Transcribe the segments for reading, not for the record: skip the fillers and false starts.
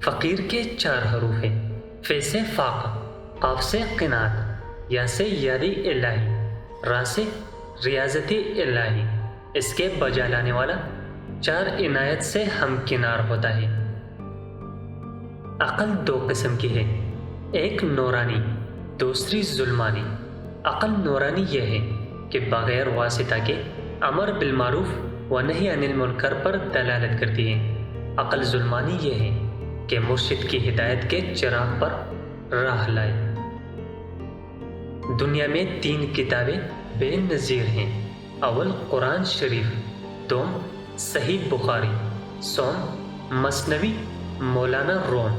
فقیر کے 4 حروف ہیں، ف سے فاقہ، قاف سے قناعت، یا سے یادی الہی، را سے ریاضتی الہی۔ اس کے بجا لانے والا 4 عنایت سے ہمکنار ہوتا ہے۔ عقل 2 قسم کی ہے، ایک نورانی، دوسری ظلمانی۔ عقل نورانی یہ ہے کہ بغیر واسطہ کے امر بالمعروف و نہی عن المنکر پر دلالت کرتی ہے۔ عقل ظلمانی یہ ہے کہ مرشد کی ہدایت کے چراغ پر راہ لائے۔ دنیا میں 3 کتابیں بے نظیر ہیں، اول قرآن شریف، دوم صحیح بخاری، سوم مثنوی مولانا روم۔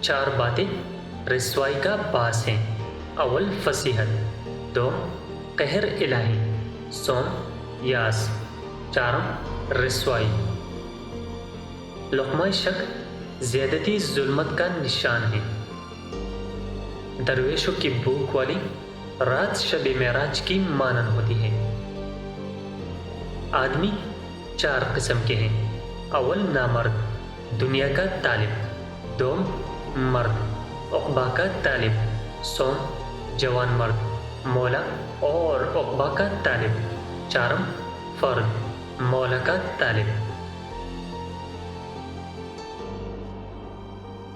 4 باتیں رسوائی کا باعث ہیں، اول فصیحت، دوم قہر الہی، سوم یاس، چارم رسوائی۔ لقمہ شک زیادتی ظلمت کا نشان ہے۔ درویشوں کی بھوک والی رات شب معراج کی مانند ہوتی ہے۔ آدمی 4 قسم کے ہیں، اول نامرد، دنیا کا طالب، دوم مرد، عقبہ کا طالب، سوم جوان مرد، مولا اور عقبہ کا طالب، چارم فرد، مولا کا طالب۔